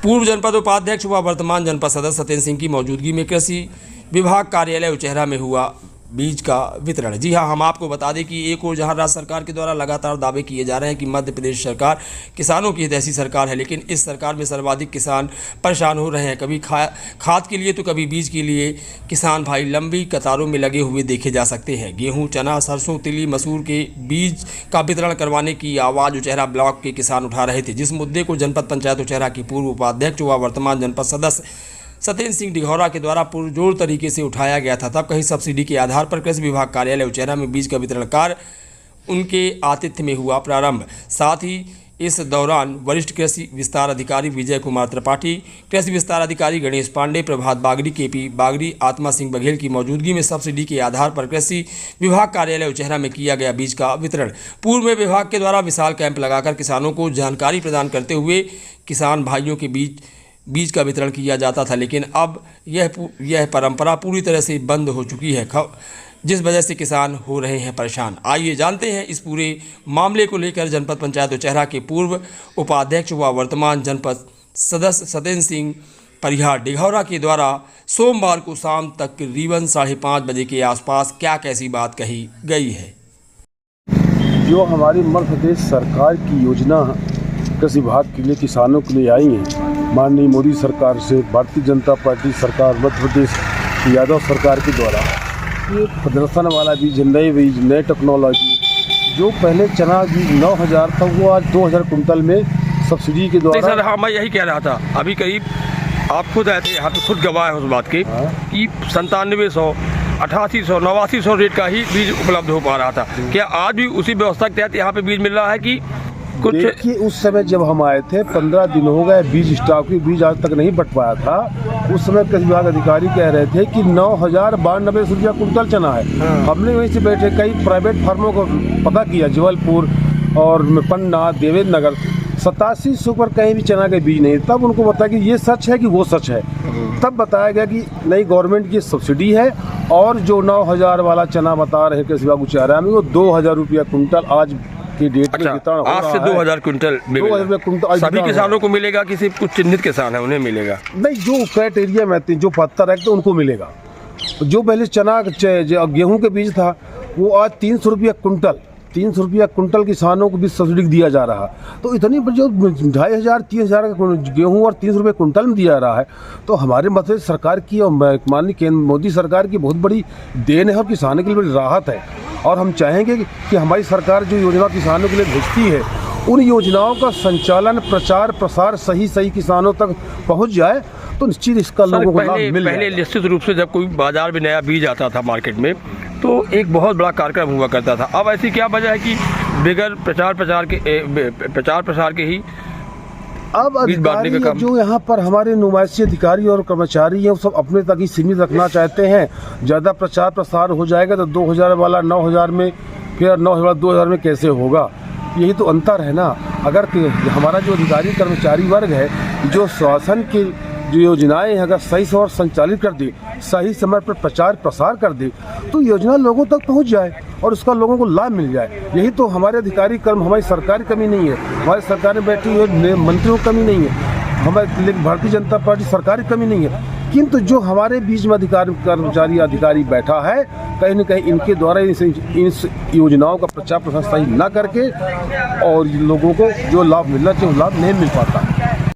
पूर्व जनपद उपाध्यक्ष व वर्तमान जनपद सदस्य सत्येंद्र सिंह की मौजूदगी में कृषि विभाग कार्यालय उचेहरा में हुआ बीज का वितरण। जी हां, हम आपको बता दें कि एक और जहां राज्य सरकार के द्वारा लगातार दावे किए जा रहे हैं कि मध्य प्रदेश सरकार किसानों की हितैषी सरकार है, लेकिन इस सरकार में सर्वाधिक किसान परेशान हो रहे हैं। कभी खाद के लिए तो कभी बीज के लिए किसान भाई लंबी कतारों में लगे हुए देखे जा सकते हैं। गेहूं, चना, सरसों, तिली, मसूर के बीज का वितरण करवाने की आवाज़ उचेहरा ब्लॉक के किसान उठा रहे थे, जिस मुद्दे को जनपद पंचायत उचेहरा की पूर्व उपाध्यक्ष व वर्तमान जनपद सदस्य सत्येंद्र सिंह डिघौरा के द्वारा पुरजोर तरीके से उठाया गया था। तब कहीं सब्सिडी के आधार पर कृषि विभाग कार्यालय उचेहरा में बीज का वितरण कार्य उनके आतिथ्य में हुआ प्रारंभ। साथ ही इस दौरान वरिष्ठ कृषि विस्तार अधिकारी विजय कुमार त्रिपाठी, कृषि विस्तार अधिकारी गणेश पांडे, प्रभात बागड़ी, केपी बागड़ी, आत्मा सिंह बघेल की मौजूदगी में सब्सिडी के आधार पर कृषि विभाग कार्यालय उचेहरा में किया गया बीज का वितरण। पूर्व में विभाग के द्वारा विशाल कैंप लगाकर किसानों को जानकारी प्रदान करते हुए किसान भाइयों के बीज का वितरण किया जाता था, लेकिन अब यह परंपरा पूरी तरह से बंद हो चुकी है, जिस वजह से किसान हो रहे हैं परेशान। आइए जानते हैं इस पूरे मामले को लेकर जनपद पंचायत उचेहरा के पूर्व उपाध्यक्ष व वर्तमान जनपद सदस्य सत्येंद्र सिंह परिहार डिघौरा के द्वारा सोमवार को शाम तक करीबन 5:30 बजे के आसपास क्या कैसी बात कही गई है। जो हमारी मध्य प्रदेश सरकार की योजना कृषि विभाग के लिए किसानों के लिए आई है, माननीय मोदी सरकार से भारतीय जनता पार्टी सरकार मध्य प्रदेश यादव सरकार के द्वारा ये प्रदर्शन वाला बीज, नए बीज, नए टेक्नोलॉजी, जो पहले चना बीज 9,000 था वो आज 2,000 कुंटल में सब्सिडी के द्वारा। सर हाँ, मैं यही कह रहा था, अभी करीब आप खुद आए थे यहाँ पे, खुद गवाह है उस बात के कि 9700, 8800, 8900 रेट का ही बीज उपलब्ध हो पा रहा था। क्या आज भी उसी व्यवस्था के तहत यहाँ पे बीज मिल रहा है कि कुछ? देखिए, उस समय जब हम आए थे 15 दिन हो गए, बीज स्टॉक की बीज आज तक नहीं बट पाया था। उस समय कृषि विभाग अधिकारी कह रहे थे कि 9,092 रुपया कुंटल चना है। हमने वहीं से बैठे कई प्राइवेट फार्मों को पता किया, जबलपुर और पन्ना, देवेंद्र नगर, 8700 पर कहीं भी चना के बीज नहीं। तब उनको बताया कि ये सच है कि वो सच है। तब बताया गया कि नई गवर्नमेंट की सब्सिडी है और जो 9,000 वाला चना बता रहे कृषि विभाग उचेहरा में वो 2,000 रुपया कुंटल आज की डेट में वितरण हो रहा है। आज से 2,000 कुंटल सभी किसानों को मिलेगा कि सिर्फ कुछ चिन्हित किसान है उन्हें मिलेगा? नहीं, जो क्राइटेरिया में जो 75 है तो उनको मिलेगा। जो पहले चना गेहूं के बीज था वो आज 300 रुपया कुंटल, 300 रुपया कुंटल किसानों को भी सब्सिडी दिया जा रहा। तो इतनी जो 2,500 3,000 का गेहूं और 300 रुपये कुंटल में दिया रहा है, तो हमारे मध्य प्रदेश सरकार की और माननीय केंद्र मोदी सरकार की बहुत बड़ी देन है और किसानों के लिए बड़ी राहत है। और हम चाहेंगे कि हमारी सरकार जो योजना किसानों के लिए भेजती है, उन योजनाओं का संचालन, प्रचार प्रसार सही किसानों तक पहुंच जाए तो निश्चित इसका लोगों को लाभ मिल जाएगा। पहले निश्चित रूप से जब कोई बाजार में नया बीज आता था मार्केट में तो एक बहुत बड़ा कार्यक्रम हुआ करता था। अब ऐसी क्या वजह है कि बगैर प्रचार प्रसार के ही अब अधिकारी जो यहाँ पर हमारे नुमाइशी अधिकारी और कर्मचारी हैं वो सब अपने तक ही सीमित रखना चाहते हैं। ज़्यादा प्रचार प्रसार हो जाएगा तो 2,000 वाला 9,000 में, फिर 9,000 2,000 में कैसे होगा? यही तो अंतर है ना। अगर हमारा जो अधिकारी कर्मचारी वर्ग है जो शासन की जो योजनाएं हैं अगर सही समय संचालित कर दे, सही समय पर प्रचार प्रसार कर दे तो योजना लोगों तक पहुंच जाए और उसका लोगों को लाभ मिल जाए। यही तो हमारे अधिकारी कर्म, हमारी सरकार की कमी नहीं है, हमारी सरकार में बैठी हुए मंत्रियों की कमी नहीं है, हमारे भारतीय जनता पार्टी सरकार की कमी नहीं है। किंतु जो हमारे बीच में कर्मचारी अधिकारी बैठा है, कहीं न कहीं इनके द्वारा इन योजनाओं का प्रचार प्रसार सही न करके और लोगों को जो लाभ मिलना चाहिए वो लाभ नहीं मिल पाता।